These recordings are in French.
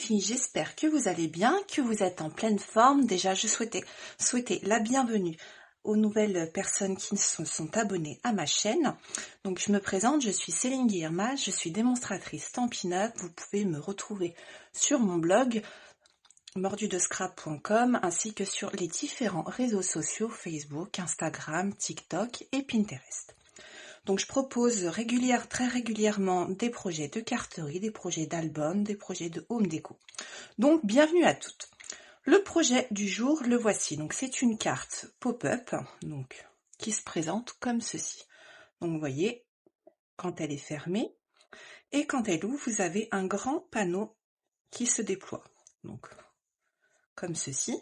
filles, j'espère que vous allez bien, que vous êtes en pleine forme. Déjà, je souhaitais la bienvenue aux nouvelles personnes qui se sont abonnées à ma chaîne. Donc, je me présente, je suis Céline Guillerma, je suis démonstratrice Stampin' Up. Vous pouvez me retrouver sur mon blog mordudescrap.com ainsi que sur les différents réseaux sociaux Facebook, Instagram, TikTok et Pinterest. Donc je propose très régulièrement des projets de carterie, des projets d'albums, des projets de home déco. Donc bienvenue à toutes. Le projet du jour, le voici. Donc c'est une carte pop-up donc qui se présente comme ceci. Donc vous voyez, quand elle est fermée et quand elle ouvre, vous avez un grand panneau qui se déploie. Donc comme ceci.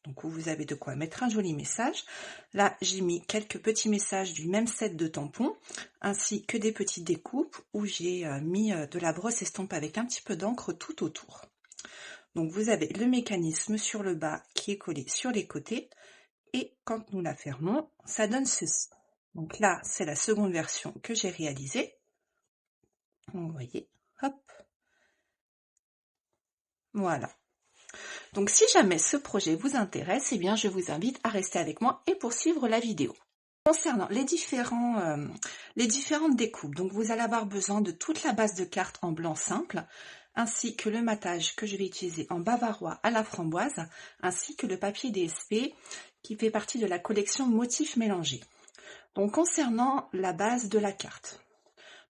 Donc où vous avez de quoi mettre un joli message. Là, j'ai mis quelques petits messages du même set de tampons, ainsi que des petites découpes où j'ai mis de la brosse estompe avec un petit peu d'encre tout autour. Donc vous avez le mécanisme sur le bas qui est collé sur les côtés, et quand nous la fermons, ça donne ceci. Donc là, c'est la seconde version que j'ai réalisée. Vous voyez, hop, voilà. Donc si jamais ce projet vous intéresse, eh bien je vous invite à rester avec moi et poursuivre la vidéo. Concernant les différentes découpes, donc vous allez avoir besoin de toute la base de cartes en blanc simple, ainsi que le matage que je vais utiliser en bavarois à la framboise, ainsi que le papier DSP qui fait partie de la collection motifs mélangés. Donc concernant la base de la carte,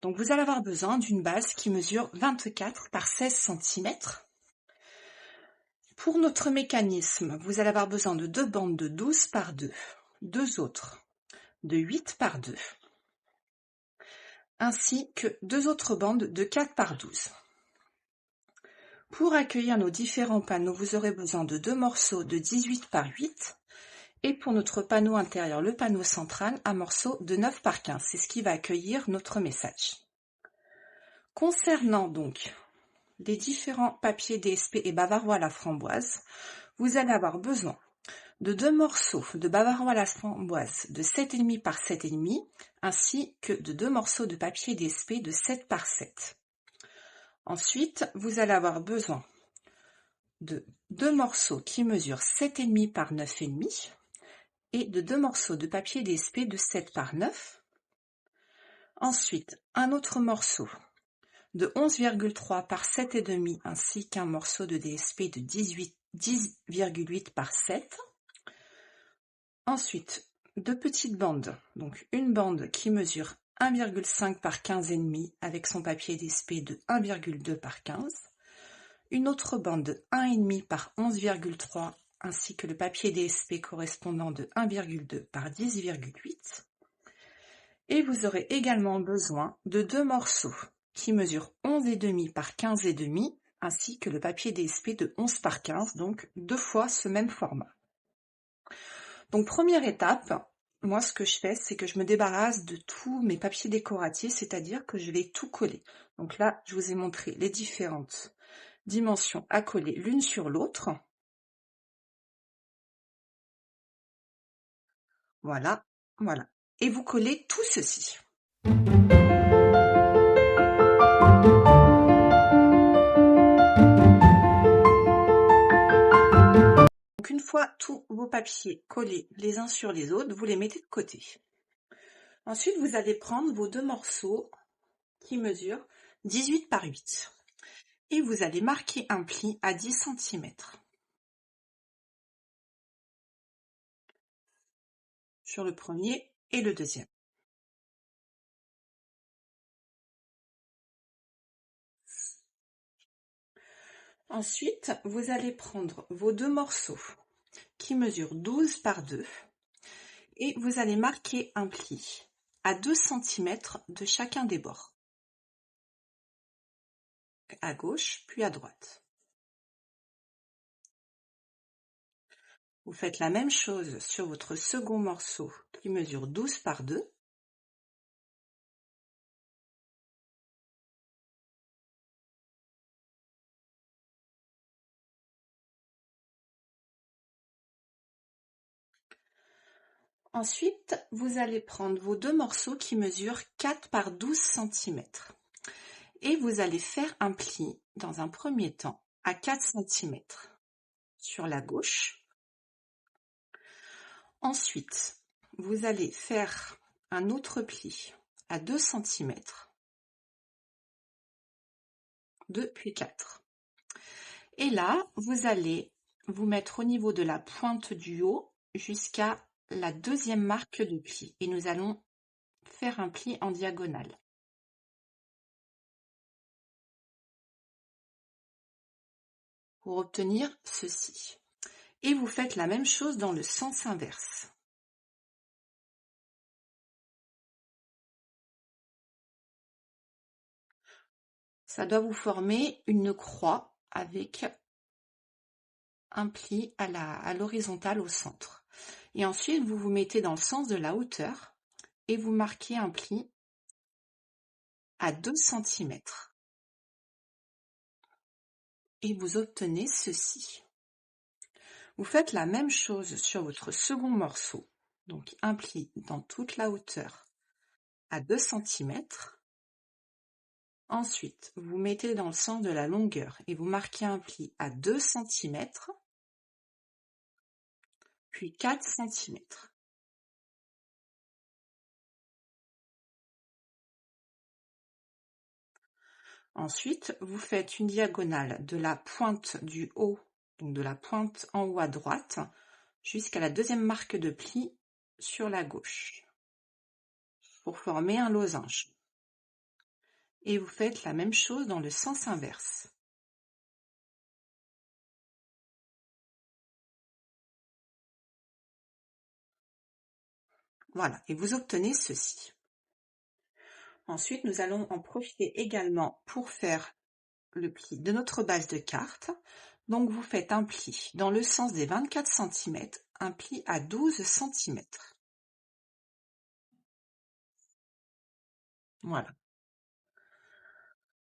donc vous allez avoir besoin d'une base qui mesure 24 par 16 cm. Pour notre mécanisme, vous allez avoir besoin de deux bandes de 12 par 2, deux autres de 8 par 2, ainsi que deux autres bandes de 4 par 12. Pour accueillir nos différents panneaux, vous aurez besoin de deux morceaux de 18 par 8, et pour notre panneau intérieur, le panneau central, un morceau de 9 par 15. C'est ce qui va accueillir notre message. Concernant donc les différents papiers DSP et bavarois à la framboise, vous allez avoir besoin de deux morceaux de bavarois à la framboise de 7,5 par 7,5, ainsi que de deux morceaux de papier DSP de 7 par 7. Ensuite, vous allez avoir besoin de deux morceaux qui mesurent 7,5 par 9,5 et de deux morceaux de papier DSP de 7 par 9. Ensuite, un autre morceau de 11,3 par 7,5 ainsi qu'un morceau de DSP de 10,8 par 7. Ensuite, deux petites bandes, donc une bande qui mesure 1,5 par 15,5 avec son papier DSP de 1,2 par 15, une autre bande de 1,5 par 11,3 ainsi que le papier DSP correspondant de 1,2 par 10,8, et vous aurez également besoin de deux morceaux qui mesurent 11,5 par 15,5 ainsi que le papier DSP de 11 par 15, donc deux fois ce même format. Donc première étape, moi ce que je fais, c'est que je me débarrasse de tous mes papiers décoratifs, c'est-à-dire que je vais tout coller. Donc là, je vous ai montré les différentes dimensions à coller l'une sur l'autre. Voilà, voilà. Et vous collez tout ceci. Donc une fois tous vos papiers collés les uns sur les autres, vous les mettez de côté. Ensuite, vous allez prendre vos deux morceaux qui mesurent 18 par 8 et vous allez marquer un pli à 10 cm. Sur le premier et le deuxième. Ensuite, vous allez prendre vos deux morceaux qui mesurent 12 par 2 et vous allez marquer un pli à 2 cm de chacun des bords. À gauche, puis à droite. Vous faites la même chose sur votre second morceau qui mesure 12 par 2. Ensuite, vous allez prendre vos deux morceaux qui mesurent 4 par 12 cm. Et vous allez faire un pli, dans un premier temps, à 4 cm sur la gauche. Ensuite, vous allez faire un autre pli à 2 cm, 2 puis 4. Et là, vous allez vous mettre au niveau de la pointe du haut jusqu'à la deuxième marque de pli. Et nous allons faire un pli en diagonale. Pour obtenir ceci. Et vous faites la même chose dans le sens inverse. Ça doit vous former une croix avec un pli à l'horizontale au centre. Et ensuite, vous vous mettez dans le sens de la hauteur et vous marquez un pli à 2 cm. Et vous obtenez ceci. Vous faites la même chose sur votre second morceau. Donc un pli dans toute la hauteur à 2 cm. Ensuite, vous mettez dans le sens de la longueur et vous marquez un pli à 2 cm, puis 4 cm. Ensuite, vous faites une diagonale de la pointe du haut, donc de la pointe en haut à droite, jusqu'à la deuxième marque de pli sur la gauche, pour former un losange. Et vous faites la même chose dans le sens inverse. Voilà, et vous obtenez ceci. Ensuite, nous allons en profiter également pour faire le pli de notre base de carte. Donc, vous faites un pli dans le sens des 24 cm, un pli à 12 cm. Voilà.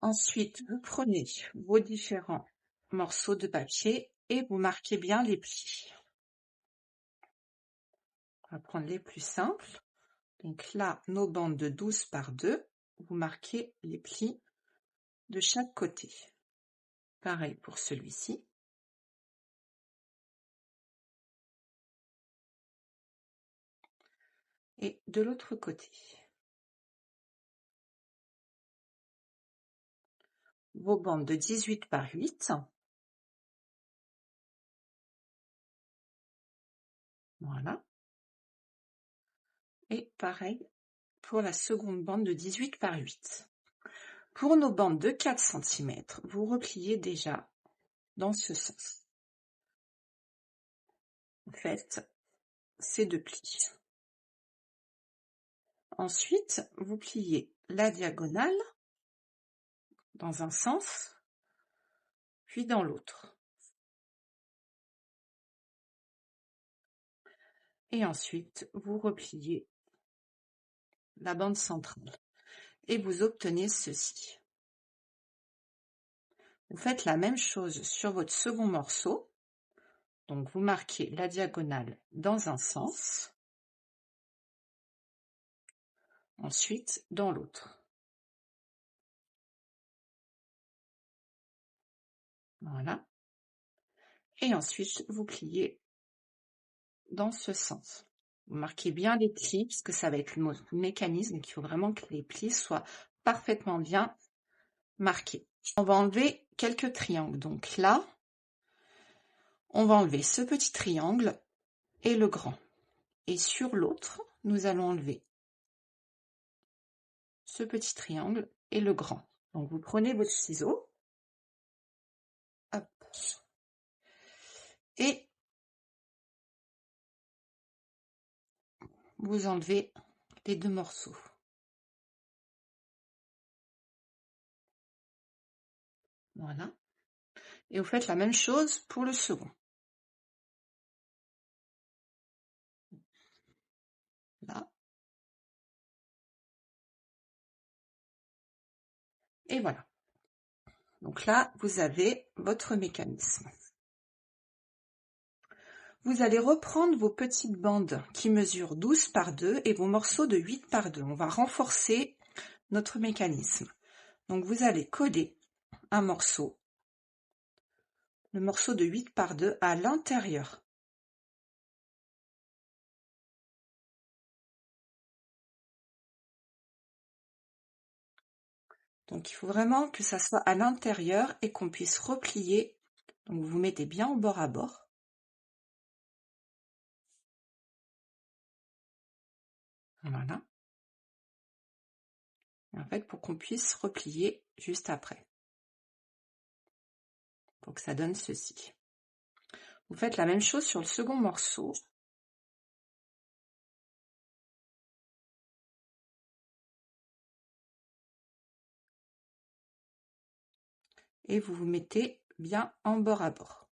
Ensuite, vous prenez vos différents morceaux de papier et vous marquez bien les plis. On va prendre les plus simples. Donc là, nos bandes de 12 par 2, vous marquez les plis de chaque côté. Pareil pour celui-ci. Et de l'autre côté. Vos bandes de 18 par 8. Voilà. Et pareil pour la seconde bande de 18 par 8. Pour nos bandes de 4 cm, vous repliez déjà dans ce sens. Vous faites ces deux plis. Ensuite, vous pliez la diagonale dans un sens, puis dans l'autre. Et ensuite, vous repliez la bande centrale. Et vous obtenez ceci. Vous faites la même chose sur votre second morceau. Donc, vous marquez la diagonale dans un sens, ensuite dans l'autre. Voilà. Et ensuite, vous pliez dans ce sens. Vous marquez bien les plis, parce que ça va être le mécanisme, qu'il faut vraiment que les plis soient parfaitement bien marqués. On va enlever quelques triangles. Donc là, on va enlever ce petit triangle et le grand. Et sur l'autre, nous allons enlever ce petit triangle et le grand. Donc vous prenez votre ciseau, hop, et vous enlevez les deux morceaux. Voilà. Et vous faites la même chose pour le second. Là. Et voilà. Donc là, vous avez votre mécanisme. Vous allez reprendre vos petites bandes qui mesurent 12 par 2 et vos morceaux de 8 par 2. On va renforcer notre mécanisme. Donc vous allez coller un morceau le morceau de 8 par 2 à l'intérieur. Donc il faut vraiment que ça soit à l'intérieur et qu'on puisse replier. Donc vous mettez bien au bord à bord. Voilà. Et en fait, pour qu'on puisse replier juste après. Pour que ça donne ceci. Vous faites la même chose sur le second morceau. Et vous vous mettez bien en bord à bord.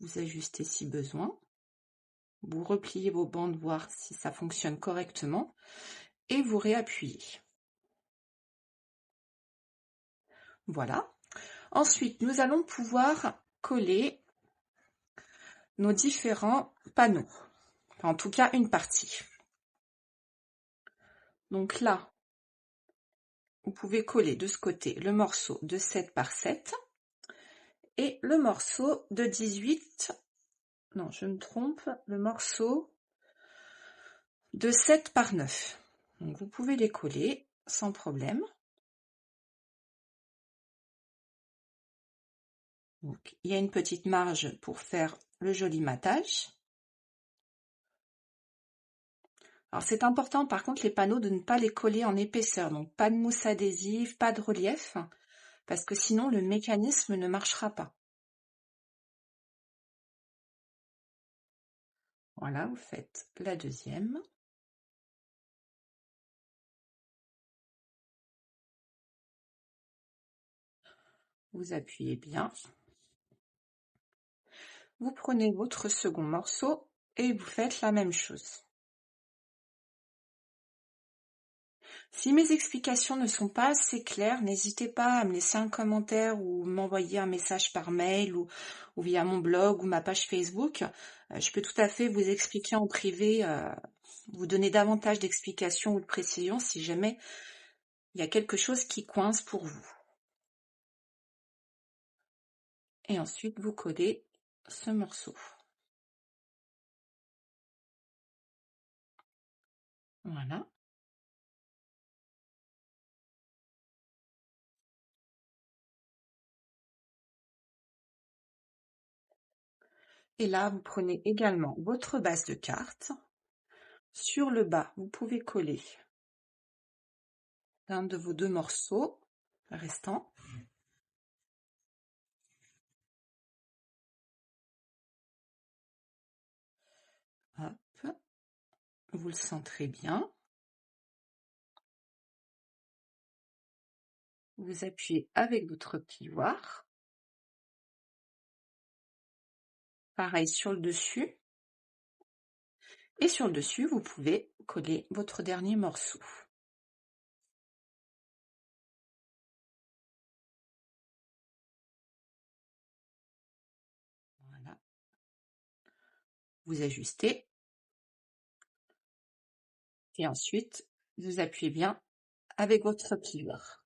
Vous ajustez si besoin. Vous repliez vos bandes, voir si ça fonctionne correctement. Et vous réappuyez. Voilà. Ensuite, nous allons pouvoir coller nos différents panneaux. Enfin, en tout cas, une partie. Donc là, vous pouvez coller de ce côté le morceau de 7 par 7 et le morceau de 18. Non, je me trompe. Le morceau de 7 par 9. Donc vous pouvez les coller sans problème. Donc, il y a une petite marge pour faire le joli matage. Alors c'est important par contre les panneaux de ne pas les coller en épaisseur, donc pas de mousse adhésive, pas de relief, parce que sinon le mécanisme ne marchera pas. Voilà, vous faites la deuxième. Vous appuyez bien. Vous prenez votre second morceau et vous faites la même chose. Si mes explications ne sont pas assez claires, n'hésitez pas à me laisser un commentaire ou m'envoyer un message par mail ou via mon blog ou ma page Facebook. Je peux tout à fait vous expliquer en privé, vous donner davantage d'explications ou de précisions si jamais il y a quelque chose qui coince pour vous. Et ensuite, vous collez ce morceau. Voilà. Et là, vous prenez également votre base de carte. Sur le bas, vous pouvez coller l'un de vos deux morceaux restants. Hop. Vous le centrez bien. Vous appuyez avec votre plioir. Pareil sur le dessus. Et sur le dessus, vous pouvez coller votre dernier morceau. Voilà. Vous ajustez. Et ensuite, vous appuyez bien avec votre plioir.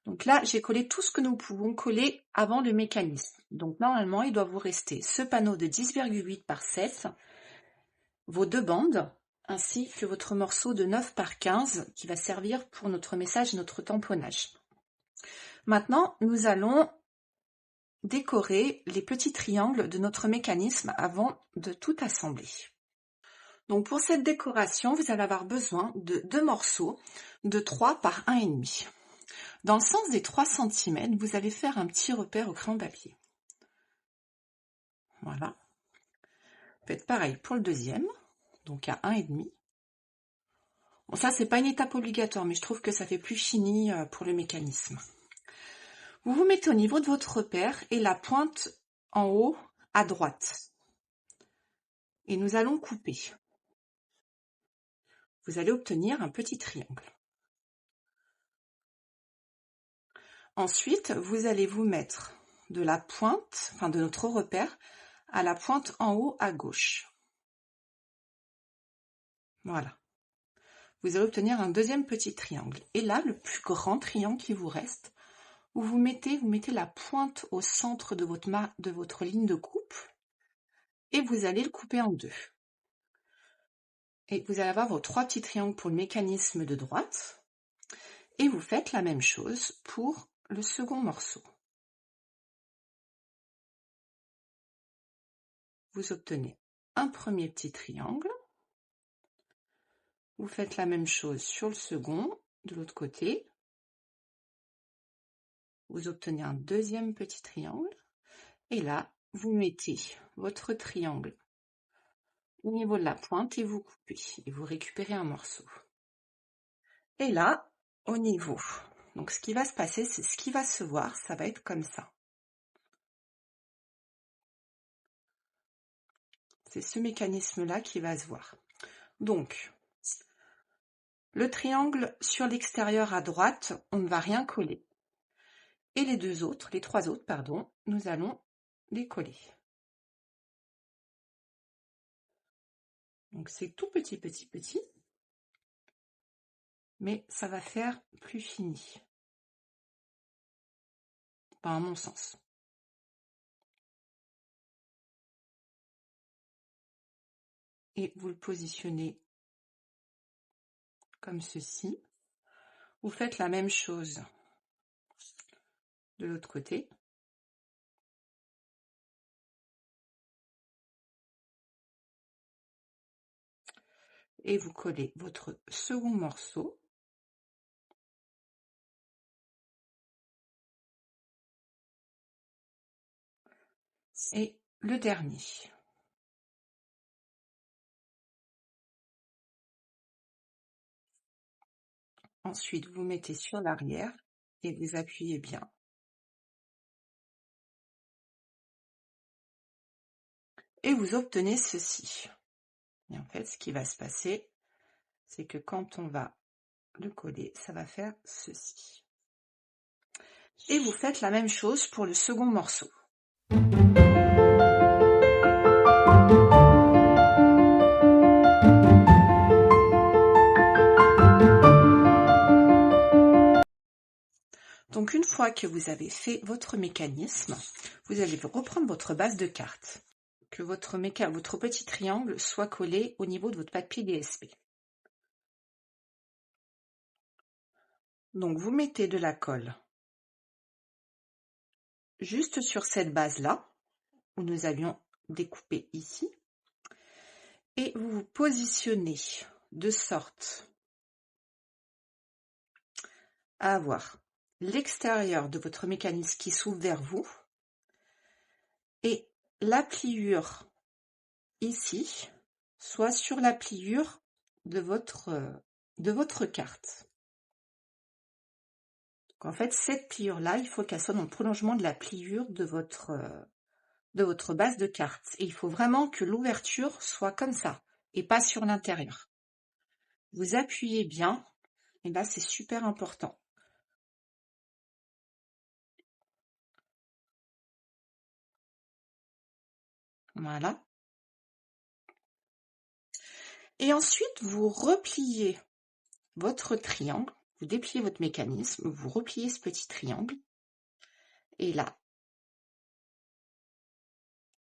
Donc là, j'ai collé tout ce que nous pouvons coller avant le mécanisme. Donc normalement, il doit vous rester ce panneau de 10,8 par 7, vos deux bandes, ainsi que votre morceau de 9 par 15 qui va servir pour notre message et notre tamponnage. Maintenant, nous allons décorer les petits triangles de notre mécanisme avant de tout assembler. Donc pour cette décoration, vous allez avoir besoin de deux morceaux de 3 par 1,5. Dans le sens des 3 cm, vous allez faire un petit repère au crayon papier. Voilà. Faites pareil pour le deuxième, donc à 1,5. Bon, ça, c'est pas une étape obligatoire, mais je trouve que ça fait plus fini pour le mécanisme. Vous vous mettez au niveau de votre repère et la pointe en haut à droite. Et nous allons couper. Vous allez obtenir un petit triangle. Ensuite, vous allez vous mettre de la pointe, enfin de notre repère, à la pointe en haut à gauche. Voilà. vous allez obtenir un deuxième petit triangle. Et là, le plus grand triangle qui vous reste, vous mettez la pointe au centre de votre ligne de coupe et vous allez le couper en deux. Et vous allez avoir vos 3 petits triangles pour le mécanisme de droite. Et vous faites la même chose pour le second morceau. Vous obtenez un premier petit triangle. Vous faites la même chose sur le second, de l'autre côté. Vous obtenez un deuxième petit triangle. Et là, vous mettez votre triangle au niveau de la pointe et vous coupez. Et vous récupérez un morceau. Et là, au niveau. Donc ce qui va se passer, c'est ce qui va se voir, ça va être comme ça. C'est ce mécanisme-là qui va se voir. Donc, le triangle sur l'extérieur à droite, on ne va rien coller. Et les 3 autres, pardon, nous allons les coller. Donc c'est tout petit, mais ça va faire plus fini. Enfin, à mon sens. Et vous le positionnez comme ceci. Vous faites la même chose de l'autre côté. Et vous collez votre second morceau. Et le dernier. Ensuite, vous mettez sur l'arrière et vous appuyez bien. Et vous obtenez ceci. Et en fait, ce qui va se passer, c'est que quand on va le coller, ça va faire ceci. Et vous faites la même chose pour le second morceau. Donc une fois que vous avez fait votre mécanisme, vous allez reprendre votre base de carte. Que votre petit triangle soit collé au niveau de votre papier DSP. Donc vous mettez de la colle juste sur cette base-là, où nous avions découpé ici, et vous vous positionnez de sorte à avoir l'extérieur de votre mécanisme qui s'ouvre vers vous, et la pliure ici soit sur la pliure de votre carte. Donc en fait, cette pliure-là, il faut qu'elle soit dans le prolongement de la pliure de votre base de carte. Et il faut vraiment que l'ouverture soit comme ça, et pas sur l'intérieur. Vous appuyez bien, et là c'est super important. Voilà. Et ensuite, vous repliez votre triangle, vous dépliez votre mécanisme, vous repliez ce petit triangle. Et là,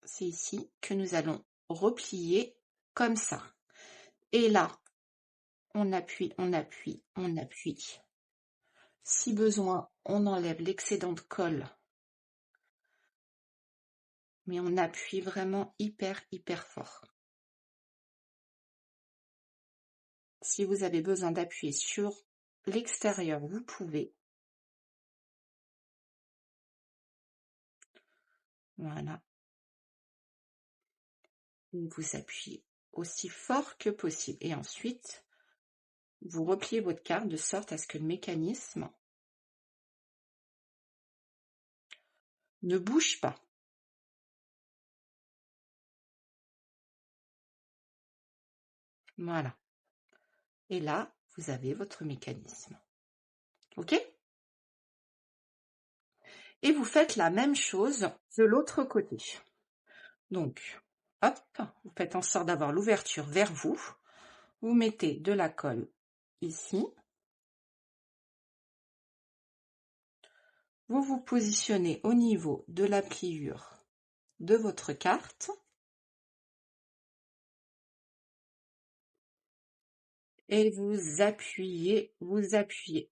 c'est ici que nous allons replier comme ça. Et là, on appuie, on appuie, on appuie. Si besoin, on enlève l'excédent de colle. Mais on appuie vraiment hyper fort. Si vous avez besoin d'appuyer sur l'extérieur, vous pouvez. Voilà. Et vous appuyez aussi fort que possible. Et ensuite, vous repliez votre carte de sorte à ce que le mécanisme ne bouge pas. Voilà. Et là, vous avez votre mécanisme. OK? Et vous faites la même chose de l'autre côté. Donc, hop, vous faites en sorte d'avoir l'ouverture vers vous. Vous mettez de la colle ici. Vous vous positionnez au niveau de la pliure de votre carte. Et vous appuyez, vous appuyez.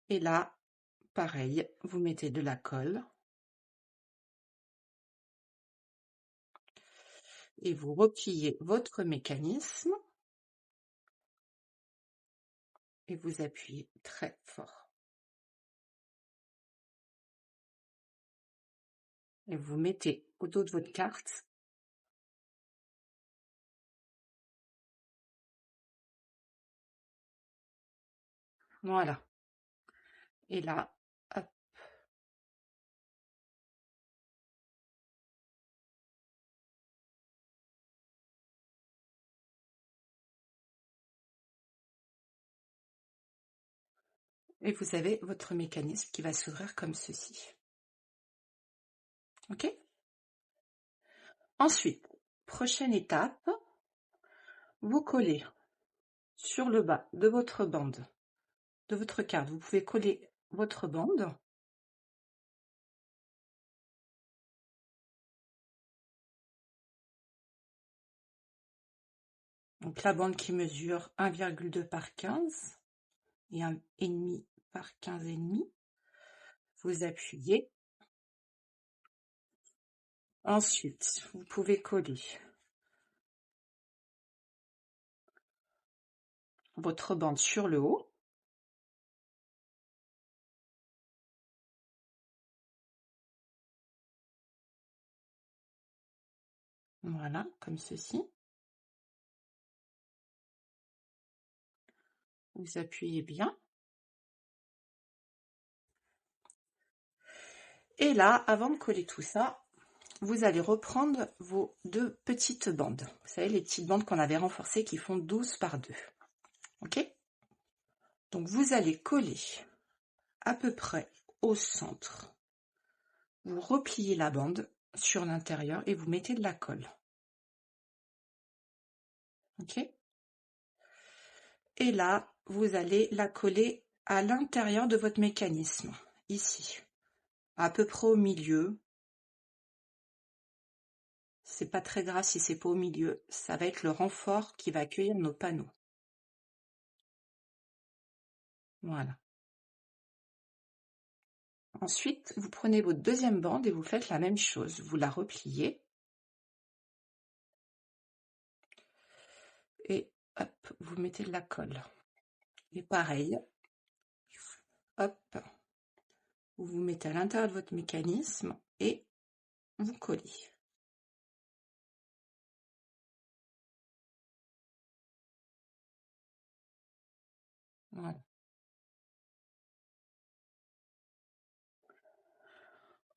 Et là, pareil, vous mettez de la colle. Et vous repliez votre mécanisme. Et vous appuyez très fort. Et vous mettez au dos de votre carte. Voilà. Et là, hop. Et vous avez votre mécanisme qui va s'ouvrir comme ceci. OK? Ensuite, prochaine étape, vous collez sur le bas de votre bande, de votre carte. Vous pouvez coller votre bande. Donc la bande qui mesure 1,2 par 15 et 1,5 par 15,5. Vous appuyez. Ensuite, vous pouvez coller votre bande sur le haut. Voilà, comme ceci. Vous appuyez bien. Et là, avant de coller tout ça, vous allez reprendre vos deux petites bandes. Vous savez, les petites bandes qu'on avait renforcées qui font 12 par 2. OK? Donc, vous allez coller à peu près au centre. Vous repliez la bande sur l'intérieur et vous mettez de la colle. OK? Et là, vous allez la coller à l'intérieur de votre mécanisme, ici, à peu près au milieu. C'est pas très grave si c'est pas au milieu, ça va être le renfort qui va accueillir nos panneaux. Voilà. Ensuite, vous prenez votre deuxième bande et vous faites la même chose. Vous la repliez. Et hop, vous mettez de la colle. Et pareil, hop, vous vous mettez à l'intérieur de votre mécanisme et vous collez. Voilà.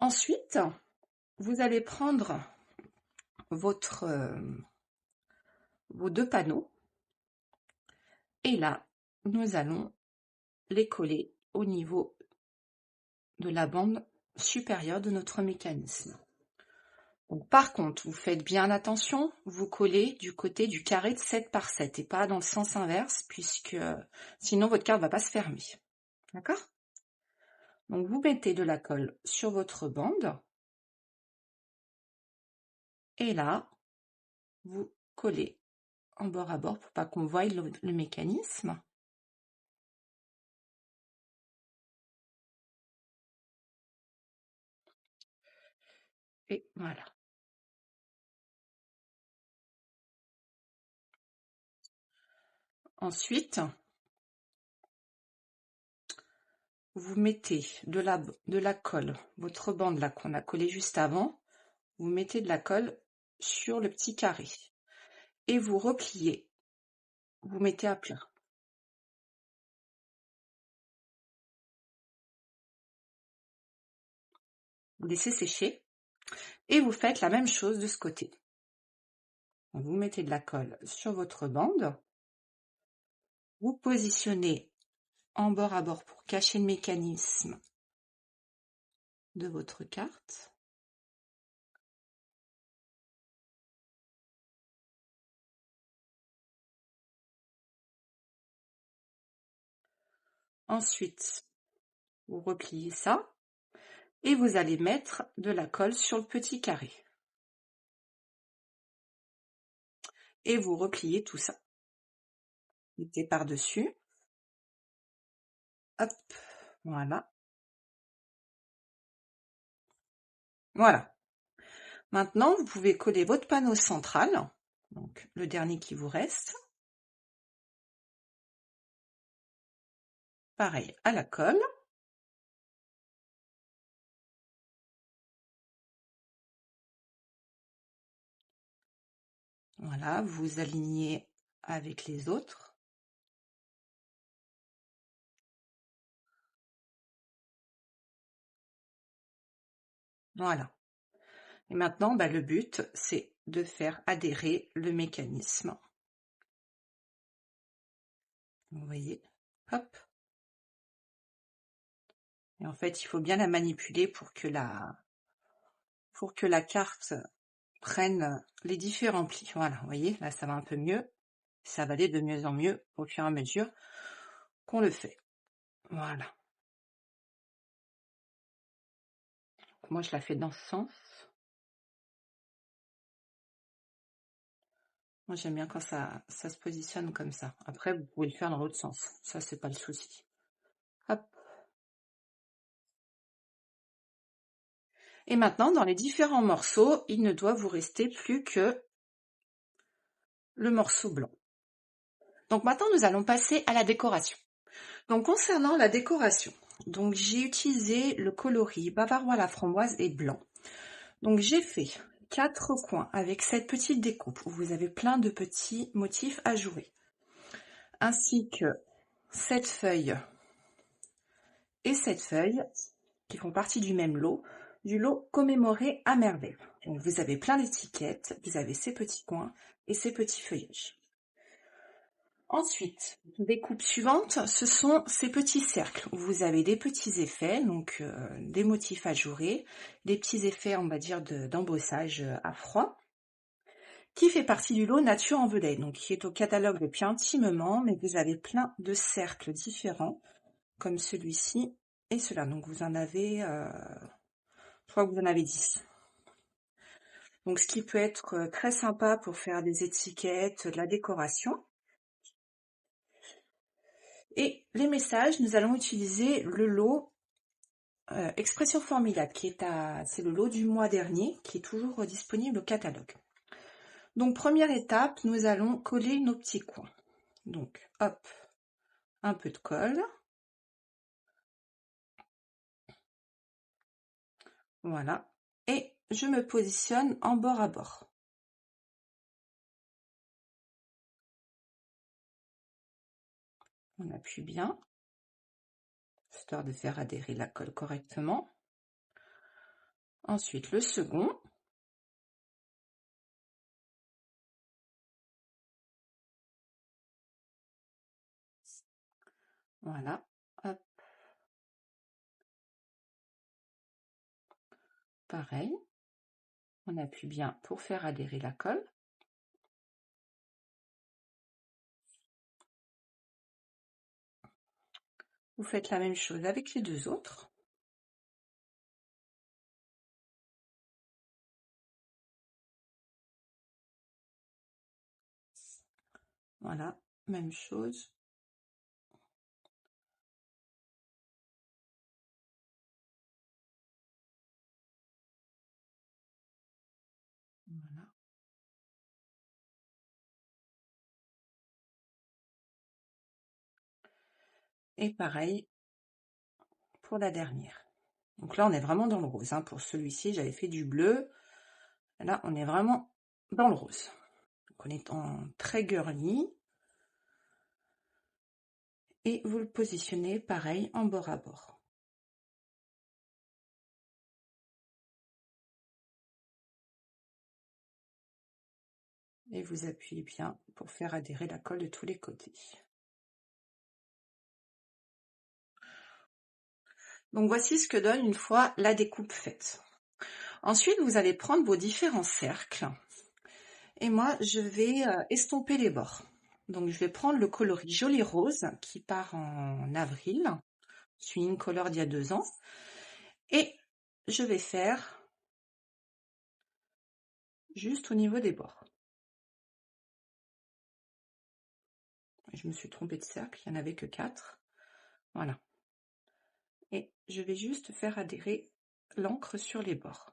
Ensuite, vous allez prendre votre, vos deux panneaux et là, nous allons les coller au niveau de la bande supérieure de notre mécanisme. Donc, par contre, vous faites bien attention, vous collez du côté du carré de 7 par 7 et pas dans le sens inverse, puisque sinon votre carte ne va pas se fermer. D'accord? Donc, vous mettez de la colle sur votre bande. Et là, vous collez en bord à bord pour pas qu'on voie le mécanisme. Et voilà. Ensuite, vous mettez de la colle, votre bande là qu'on a collée juste avant, vous mettez de la colle sur le petit carré et vous repliez, vous mettez à plat. Vous laissez sécher et vous faites la même chose de ce côté. Donc, vous mettez de la colle sur votre bande, vous positionnez en bord à bord pour cacher le mécanisme de votre carte. Ensuite, vous repliez ça et vous allez mettre de la colle sur le petit carré. Et vous repliez tout ça. Mettez par-dessus. Hop, voilà. Voilà. Maintenant, vous pouvez coller votre panneau central, donc le dernier qui vous reste. Pareil, à la colle. Voilà, vous alignez avec les autres. Voilà. Et maintenant, le but, c'est de faire adhérer le mécanisme. Vous voyez, hop. Et en fait, il faut bien la manipuler pour que la carte prenne les différents plis. Voilà, vous voyez, là, ça va un peu mieux. Ça va aller de mieux en mieux au fur et à mesure qu'on le fait. Voilà. Moi, je la fais dans ce sens. Moi, j'aime bien quand ça se positionne comme ça. Après, vous pouvez le faire dans l'autre sens. Ça, c'est pas le souci. Hop. Et maintenant, dans les différents morceaux, il ne doit vous rester plus que le morceau blanc. Donc maintenant, nous allons passer à la décoration. Donc concernant la décoration, donc j'ai utilisé le coloris bavarois à la framboise et blanc. Donc j'ai fait 4 coins avec cette petite découpe où vous avez plein de petits motifs à jouer. Ainsi que cette feuille et cette feuille qui font partie du même lot, du lot commémoré à merveille. Donc vous avez plein d'étiquettes, vous avez ces petits coins et ces petits feuillages. Ensuite, découpe suivante, ce sont ces petits cercles où vous avez des petits effets, donc des motifs ajourés, des petits effets, on va dire, d'embossage à froid, qui fait partie du lot Nature en Velay, donc qui est au catalogue depuis un petit moment, mais vous avez plein de cercles différents, comme celui-ci et cela. Donc vous en avez, je crois que vous en avez 10. Donc ce qui peut être très sympa pour faire des étiquettes, de la décoration. Et les messages, nous allons utiliser le lot Expression formidable, c'est le lot du mois dernier, qui est toujours disponible au catalogue. Donc première étape, nous allons coller nos petits coins. Donc hop, un peu de colle. Voilà. Et je me positionne en bord à bord. On appuie bien, histoire de faire adhérer la colle correctement. Ensuite, le second. Voilà. Hop. Pareil. On appuie bien pour faire adhérer la colle. Vous faites la même chose avec les deux autres. Voilà, même chose. Voilà. Et pareil pour la dernière. Donc là, on est vraiment dans le rose. Hein. Pour celui-ci, j'avais fait du bleu. Là, on est vraiment dans le rose. Donc on est en très girly. Et vous le positionnez pareil en bord à bord. Et vous appuyez bien pour faire adhérer la colle de tous les côtés. Donc voici ce que donne une fois la découpe faite. Ensuite, vous allez prendre vos différents cercles et moi, je vais estomper les bords. Donc je vais prendre le coloris Joli Rose qui part en avril, Swing Color d'il y a 2 ans, et je vais faire juste au niveau des bords. Je me suis trompée de cercle, il n'y en avait que 4. Voilà. Et je vais juste faire adhérer l'encre sur les bords.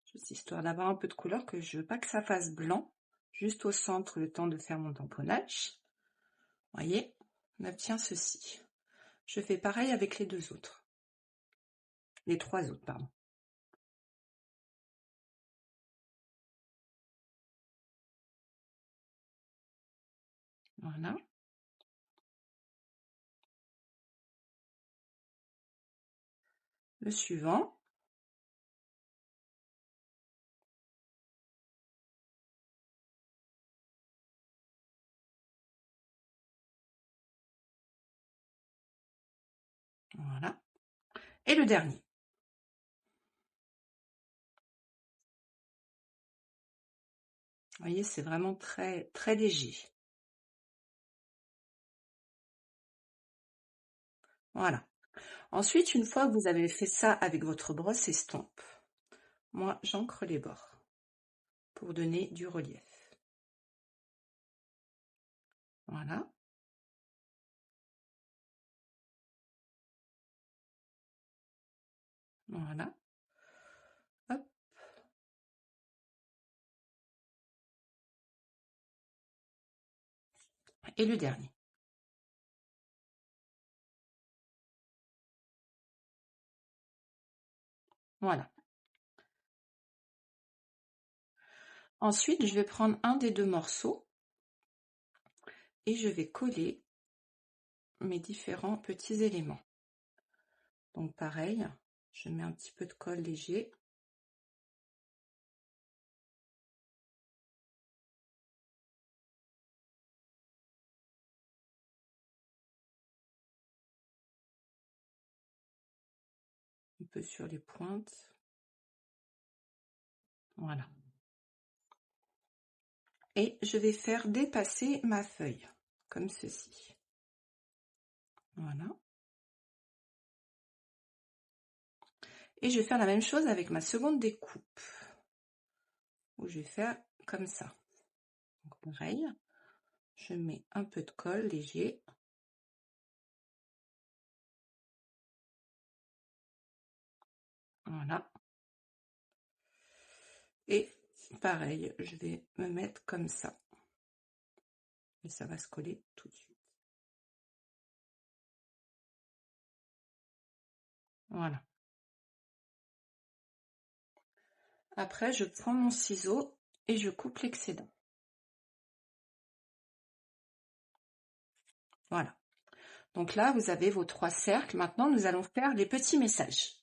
Juste histoire d'avoir un peu de couleur, que je veux pas que ça fasse blanc. Juste au centre, le temps de faire mon tamponnage. Voyez, on obtient ceci. Je fais pareil avec les 2 autres. Les 3 autres, pardon. Voilà. Le suivant. Voilà. Et le dernier. Vous voyez, c'est vraiment très, très léger. Voilà. Ensuite, une fois que vous avez fait ça avec votre brosse estompe, moi, j'encre les bords pour donner du relief. Voilà. Voilà. Hop. Et le dernier. Voilà. Ensuite, je vais prendre un des 2 morceaux et je vais coller mes différents petits éléments. Donc pareil, je mets un petit peu de colle léger. Un peu sur les pointes. Voilà. Et je vais faire dépasser ma feuille, comme ceci. Voilà. Et je vais faire la même chose avec ma seconde découpe, où je vais faire comme ça. Donc pareil, je mets un peu de colle léger. Voilà. Et pareil, je vais me mettre comme ça. Et ça va se coller tout de suite. Voilà. Après, je prends mon ciseau et je coupe l'excédent. Voilà. Donc là, vous avez vos 3 cercles. Maintenant, nous allons faire les petits messages.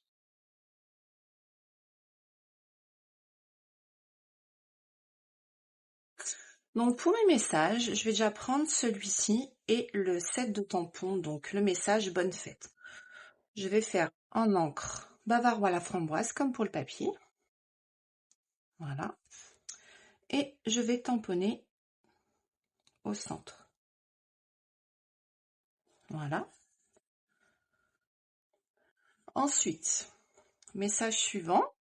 Donc pour mes messages, je vais déjà prendre celui-ci et le set de tampons, donc le message bonne fête. Je vais faire en encre bavarois à la framboise comme pour le papier. Voilà. Et je vais tamponner au centre. Voilà. Ensuite, message suivant.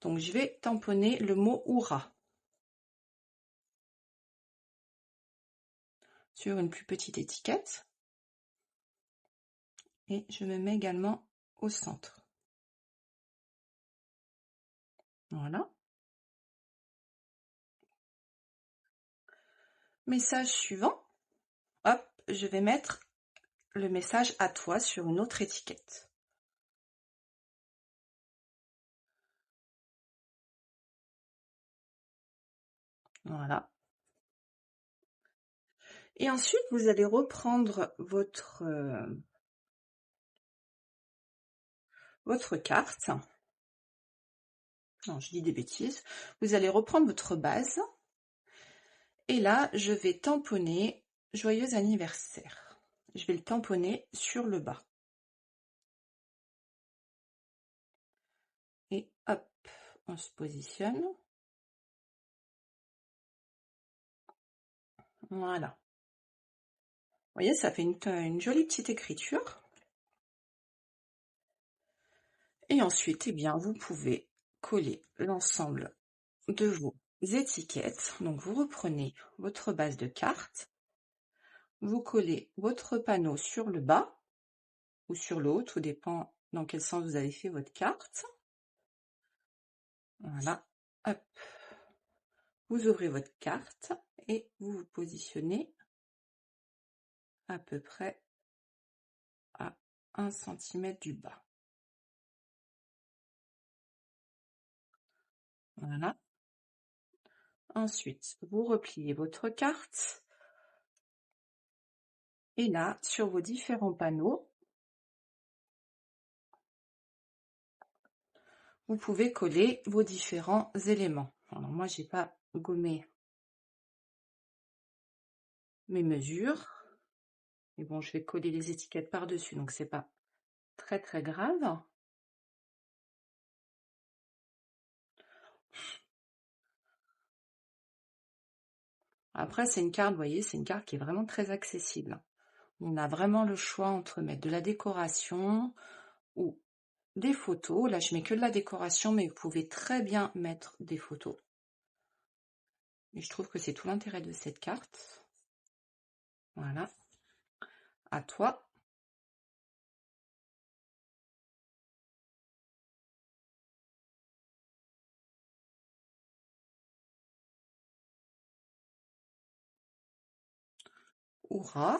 Donc je vais tamponner le mot hurrah sur une plus petite étiquette. Et je me mets également au centre. Voilà. Message suivant. Hop, je vais mettre le message à toi sur une autre étiquette. Voilà. Et ensuite, vous allez reprendre votre carte. Non, je dis des bêtises. Vous allez reprendre votre base. Et là, je vais tamponner joyeux anniversaire. Je vais le tamponner sur le bas. Et hop, on se positionne. Voilà. Vous voyez, ça fait une jolie petite écriture. Et ensuite, eh bien, vous pouvez coller l'ensemble de vos étiquettes. Donc, vous reprenez votre base de carte. Vous collez votre panneau sur le bas ou sur le haut, tout dépend dans quel sens vous avez fait votre carte. Voilà, hop. Vous ouvrez votre carte et vous vous positionnez à peu près à 1 cm du bas. Voilà. Ensuite, vous repliez votre carte. Et là, sur vos différents panneaux, vous pouvez coller vos différents éléments. Alors moi, j'ai pas gommé mes mesures. Mais bon, je vais coller les étiquettes par-dessus, donc c'est pas très très grave. Après, c'est une carte, vous voyez, c'est une carte qui est vraiment très accessible. On a vraiment le choix entre mettre de la décoration ou des photos. Là, je mets que de la décoration, mais vous pouvez très bien mettre des photos. Et je trouve que c'est tout l'intérêt de cette carte. Voilà. À toi. Hurrah.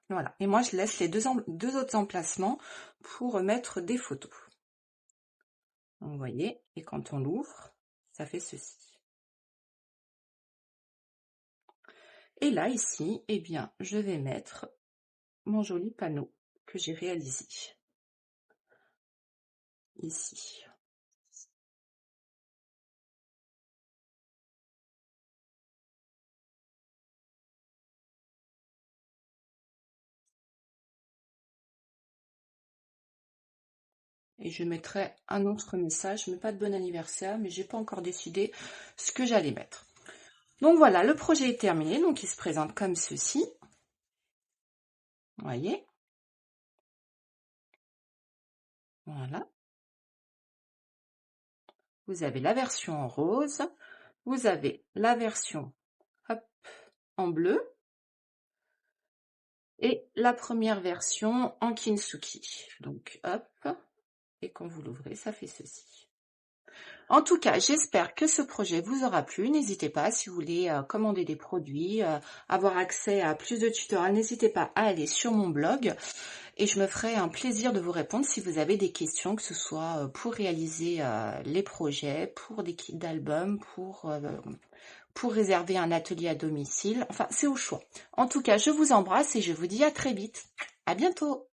Voilà. Et moi, je laisse les deux autres emplacements pour mettre des photos. Donc, vous voyez, et quand on l'ouvre, ça fait ceci. Et là, ici, eh bien, je vais mettre mon joli panneau que j'ai réalisé. Ici. Et je mettrai un autre message, mais pas de bon anniversaire, mais j'ai pas encore décidé ce que j'allais mettre. Donc voilà, le projet est terminé, donc il se présente comme ceci. Vous voyez? Voilà. Vous avez la version en rose, vous avez la version hop, en bleu, et la première version en kintsugi. Donc hop, et quand vous l'ouvrez, ça fait ceci. En tout cas, j'espère que ce projet vous aura plu. N'hésitez pas, si vous voulez commander des produits, avoir accès à plus de tutoriels, n'hésitez pas à aller sur mon blog. Et je me ferai un plaisir de vous répondre si vous avez des questions, que ce soit pour réaliser les projets, pour des kits d'albums, pour réserver un atelier à domicile. Enfin, c'est au choix. En tout cas, je vous embrasse et je vous dis à très vite. À bientôt!